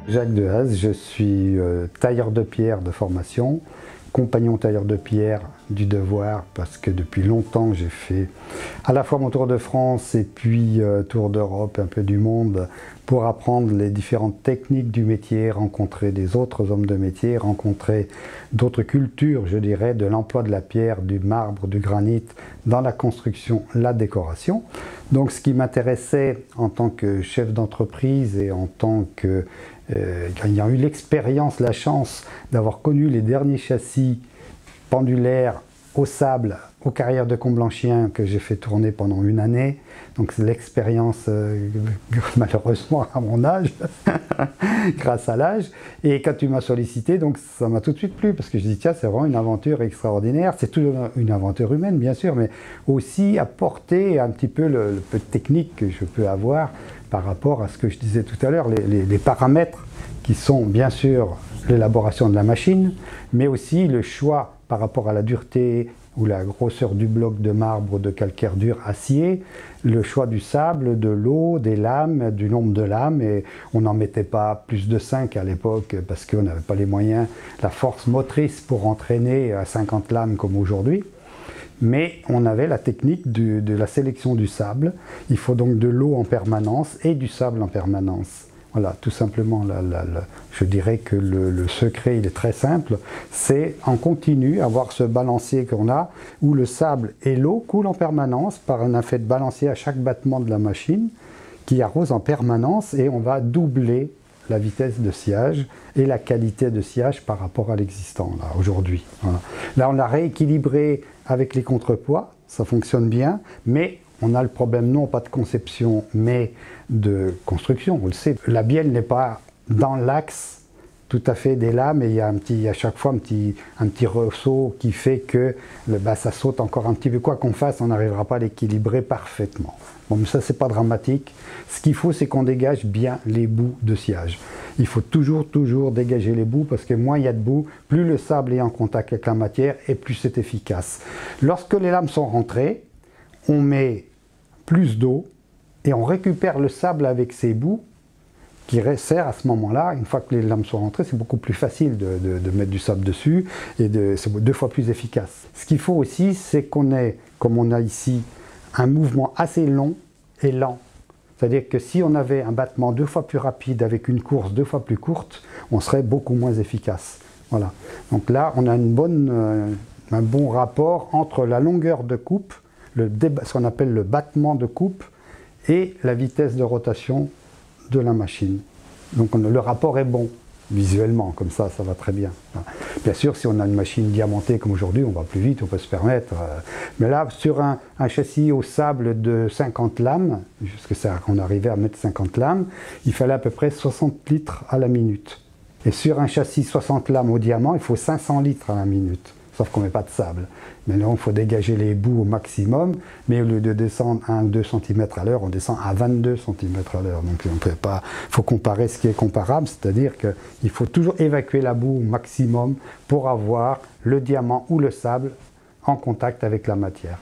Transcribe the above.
Jacques Dehaze, je suis tailleur de pierre de formation, compagnon tailleur de pierre du devoir parce que depuis longtemps j'ai fait à la fois mon tour de France et puis tour d'Europe, un peu du monde pour apprendre les différentes techniques du métier, rencontrer des autres hommes de métier, rencontrer d'autres cultures, je dirais, de l'emploi de la pierre, du marbre, du granit dans la construction, la décoration. Donc ce qui m'intéressait en tant que chef d'entreprise et en tant que ayant eu l'expérience, la chance d'avoir connu les derniers châssis pendulaires au sable, aux carrières de Comblanchien que j'ai fait tourner pendant une année. Donc c'est l'expérience, malheureusement à mon âge, grâce à l'âge. Et quand tu m'as sollicité, donc ça m'a tout de suite plu parce que je dis tiens, c'est vraiment une aventure extraordinaire. C'est toujours une aventure humaine bien sûr, mais aussi apporter un petit peu le peu de technique que je peux avoir par rapport à ce que je disais tout à l'heure, les paramètres qui sont bien sûr l'élaboration de la machine, mais aussi le choix par rapport à la dureté ou la grosseur du bloc de marbre, de calcaire dur, acier, le choix du sable, de l'eau, des lames, du nombre de lames, et on n'en mettait pas plus de 5 à l'époque parce qu'on n'avait pas les moyens, la force motrice pour entraîner à 50 lames comme aujourd'hui. Mais on avait la technique de la sélection du sable. Il faut donc de l'eau en permanence et du sable en permanence. Voilà, tout simplement, je dirais que le secret, il est très simple. C'est en continu avoir ce balancier qu'on a, où le sable et l'eau coulent en permanence par un effet de balancier à chaque battement de la machine, qui arrose en permanence, et on va doubler la vitesse de sciage et la qualité de sciage par rapport à l'existant aujourd'hui. Voilà. Là, on l'a rééquilibré avec les contrepoids, ça fonctionne bien, mais on a le problème non pas de conception, mais de construction. On le sait, la bielle n'est pas dans l'axe tout à fait des lames et il y a à chaque fois un petit ressaut qui fait que ça saute encore un petit peu. Quoi qu'on fasse, on n'arrivera pas à l'équilibrer parfaitement. Bon, mais ça, c'est pas dramatique. Ce qu'il faut, c'est qu'on dégage bien les bouts de sciage. Il faut toujours dégager les bouts parce que moins il y a de bouts, plus le sable est en contact avec la matière et plus c'est efficace. Lorsque les lames sont rentrées, on met plus d'eau et on récupère le sable avec ses bouts qui sert à ce moment-là. Une fois que les lames sont rentrées, c'est beaucoup plus facile de mettre du sable dessus et c'est 2 fois plus efficace. Ce qu'il faut aussi, c'est qu'on ait, comme on a ici, un mouvement assez long et lent. C'est-à-dire que si on avait un battement 2 fois plus rapide avec une course 2 fois plus courte, on serait beaucoup moins efficace. Voilà. Donc là, on a un bon rapport entre la longueur de coupe, ce qu'on appelle le battement de coupe, et la vitesse de rotation de la machine. Donc le rapport est bon, visuellement, comme ça va très bien. Bien sûr, si on a une machine diamantée comme aujourd'hui, on va plus vite, on peut se permettre. Mais là, sur un châssis au sable de 50 lames, jusqu'on arrivait à mettre 50 lames, il fallait à peu près 60 litres à la minute. Et sur un châssis 60 lames au diamant, il faut 500 litres à la minute. Sauf qu'on ne met pas de sable. Mais là, il faut dégager les bouts au maximum, mais au lieu de descendre 1 ou 2 cm à l'heure, on descend à 22 cm à l'heure. Donc il faut comparer ce qui est comparable, c'est-à-dire qu'il faut toujours évacuer la boue au maximum pour avoir le diamant ou le sable en contact avec la matière.